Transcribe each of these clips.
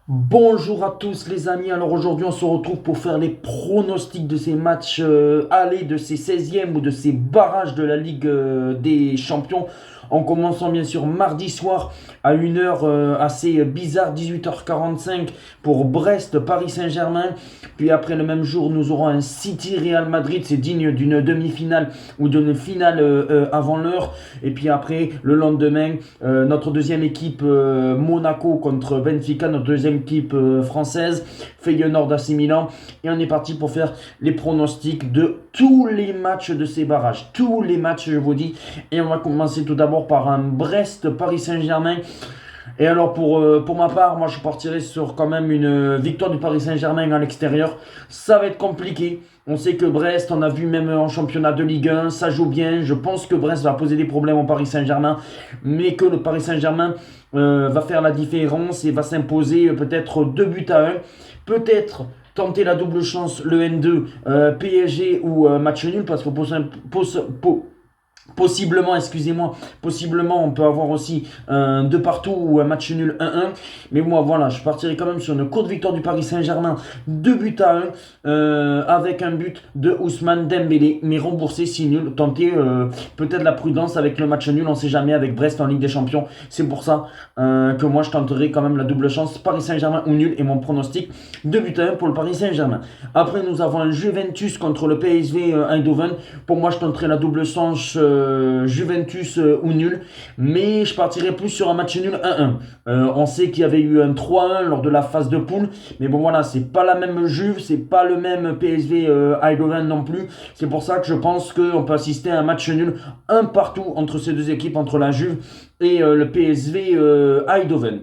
Bonjour à tous les amis, alors aujourd'hui on se retrouve pour faire les pronostics de ces matchs allés, de ces 16e ou de ces barrages de la Ligue des Champions. En commençant bien sûr mardi soir à une heure assez bizarre, 18h45 pour Brest, Paris Saint-Germain. Puis après le même jour nous aurons un City Real Madrid, c'est digne d'une demi-finale ou d'une finale avant l'heure. Et puis après le lendemain, notre deuxième équipe Monaco contre Benfica, notre deuxième équipe française, Feyenoord AC Milan. Et on est parti pour faire les pronostics de tous les matchs de ces barrages. Tous les matchs, je vous dis. Et on va commencer tout d'abord par un Brest-Paris Saint-Germain. Et alors pour ma part, moi je partirai sur quand même une victoire du Paris Saint-Germain à l'extérieur. Ça va être compliqué. On sait que Brest, on a vu même en championnat de Ligue 1, ça joue bien. Je pense que Brest va poser des problèmes au Paris Saint-Germain, mais que le Paris Saint-Germain va faire la différence et va s'imposer peut-être 2 buts à 1. Peut-être tenter la double chance, le N2, PSG ou match nul, parce que possiblement, excusez-moi, possiblement on peut avoir aussi un 2 partout ou un match nul 1-1. Mais moi voilà, je partirai quand même sur une courte victoire du Paris Saint-Germain, 2 buts à 1, avec un but de Ousmane Dembélé, mais remboursé si nul. Tenter peut-être la prudence avec le match nul, on ne sait jamais avec Brest en Ligue des Champions. C'est pour ça que moi je tenterai quand même la double chance, Paris Saint-Germain ou nul, et mon pronostic 2 buts à 1 pour le Paris Saint-Germain. Après nous avons un Juventus contre le PSV Eindhoven. Pour moi je tenterai la double chance Juventus ou nul, mais je partirai plus sur un match nul 1-1. On sait qu'il y avait eu un 3-1 lors de la phase de poule, mais bon voilà, c'est pas la même Juve, c'est pas le même PSV Eindhoven non plus. C'est pour ça que je pense qu'on peut assister à un match nul un partout entre ces deux équipes, entre la Juve et le PSV Eindhoven.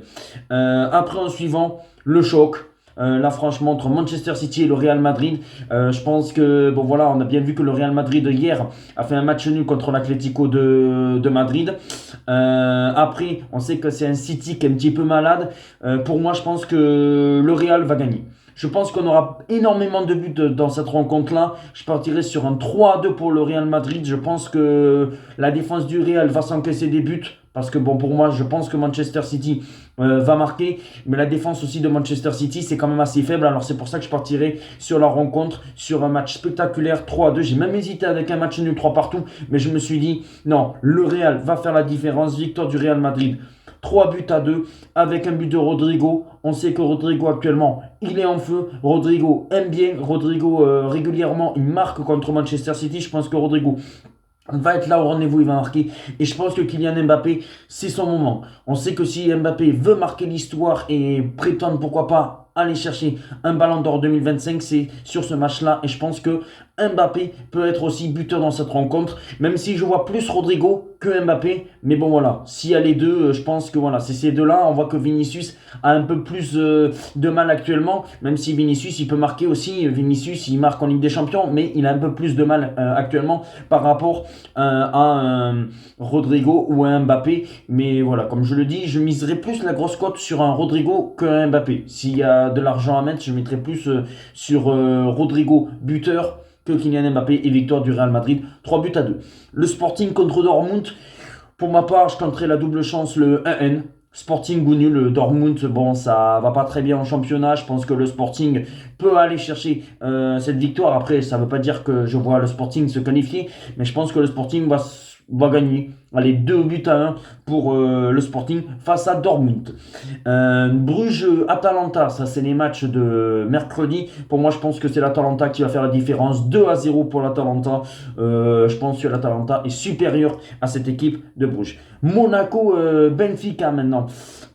Après en suivant, le choc. Là, franchement, entre Manchester City et le Real Madrid, je pense que, bon voilà, on a bien vu que le Real Madrid hier a fait un match nul contre l'Atlético de Madrid. Après, on sait que c'est un City qui est un petit peu malade. Pour moi, je pense que le Real va gagner. Je pense qu'on aura énormément de buts dans cette rencontre-là. Je partirai sur un 3-2 pour le Real Madrid. Je pense que la défense du Real va s'encaisser des buts. Parce que bon, pour moi, je pense que Manchester City va marquer. Mais la défense aussi de Manchester City, c'est quand même assez faible. Alors c'est pour ça que je partirai sur la rencontre, sur un match spectaculaire 3-2. J'ai même hésité avec un match nul 3 partout. Mais je me suis dit, non, le Real va faire la différence. Victoire du Real Madrid. 3 buts à 2 avec un but de Rodrigo. On sait que Rodrigo actuellement, il est en feu. Rodrigo aime bien. Rodrigo régulièrement, il marque contre Manchester City. Je pense que Rodrigo va être là au rendez-vous, il va marquer. Et je pense que Kylian Mbappé, c'est son moment. On sait que si Mbappé veut marquer l'histoire et prétendre, pourquoi pas, aller chercher un ballon d'or 2025, c'est sur ce match-là. Et je pense que Mbappé peut être aussi buteur dans cette rencontre, même si je vois plus Rodrigo que Mbappé. Mais bon, voilà, s'il y a les deux, je pense que voilà, c'est ces deux-là. On voit que Vinicius a un peu plus de mal actuellement, même si Vinicius, il peut marquer aussi. Vinicius, il marque en Ligue des Champions, mais il a un peu plus de mal actuellement par rapport à Rodrigo ou à un Mbappé. Mais voilà, comme je le dis, je miserai plus la grosse cote sur un Rodrigo qu'un Mbappé. S'il y a de l'argent à mettre, je mettrai plus sur Rodrigo buteur que Kylian Mbappé, et victoire du Real Madrid 3 buts à 2. Le Sporting contre Dortmund, pour ma part, je tenterai la double chance, le 1N. Sporting ou nul, Dortmund, bon, ça va pas très bien en championnat. Je pense que le Sporting peut aller chercher cette victoire. Après, ça veut pas dire que je vois le Sporting se qualifier, mais je pense que le Sporting va gagner. Allez, 2 buts à 1 pour le Sporting face à Dortmund. Bruges-Atalanta, ça c'est les matchs de mercredi. Pour moi, je pense que c'est l'Atalanta qui va faire la différence. 2-0 pour l'Atalanta. Je pense que l'Atalanta est supérieur à cette équipe de Bruges. Monaco-Benfica maintenant.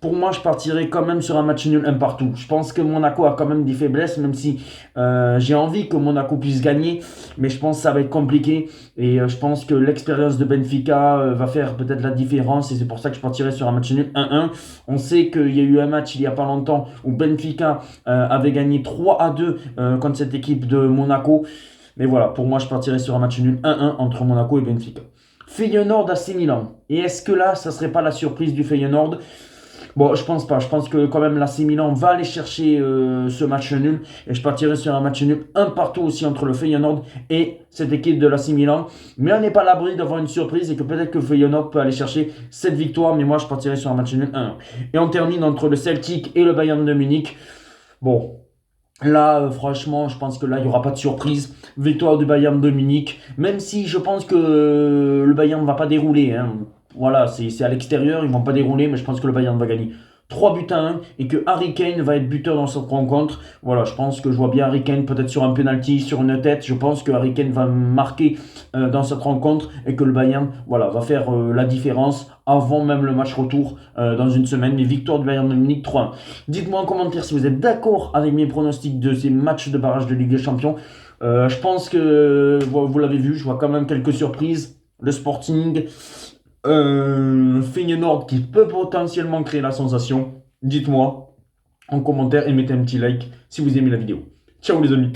Pour moi, je partirai quand même sur un match nul un partout. Je pense que Monaco a quand même des faiblesses, même si j'ai envie que Monaco puisse gagner. Mais je pense que ça va être compliqué. Et je pense que l'expérience de Benfica va faire peut-être la différence. Et c'est pour ça que je partirai sur un match nul 1-1. On sait qu'il y a eu un match il n'y a pas longtemps où Benfica avait gagné 3-2 contre cette équipe de Monaco. Mais voilà, pour moi, je partirai sur un match nul 1-1 entre Monaco et Benfica. Feyenoord AC Milan. Et est-ce que là, ça serait pas la surprise du Feyenoord? Bon, je pense pas. Je pense que quand même l'AC Milan va aller chercher ce match nul. Et je partirai sur un match nul un partout aussi entre le Feyenoord et cette équipe de l'AC Milan. Mais on n'est pas à l'abri d'avoir une surprise et que peut-être que Feyenoord peut aller chercher cette victoire. Mais moi, je partirai sur un match nul 1. Et on termine entre le Celtic et le Bayern de Munich. Bon, là, franchement, je pense que là, il n'y aura pas de surprise. Victoire du Bayern de Munich. Même si je pense que le Bayern ne va pas dérouler, hein. Voilà, c'est à l'extérieur, ils ne vont pas dérouler, mais je pense que le Bayern va gagner 3 buts à 1 et que Harry Kane va être buteur dans cette rencontre. Voilà, je pense que je vois bien Harry Kane peut-être sur un penalty, sur une tête. Je pense que Harry Kane va marquer dans cette rencontre et que le Bayern voilà, va faire la différence avant même le match retour dans une semaine. Mais victoire du Bayern de Munich 3-1. Dites-moi en commentaire si vous êtes d'accord avec mes pronostics de ces matchs de barrage de Ligue des Champions. Je pense que vous l'avez vu, je vois quand même quelques surprises. Le Sporting, Feyenoord qui peut potentiellement créer la sensation. Dites-moi en commentaire et mettez un petit like si vous aimez la vidéo. Ciao les amis.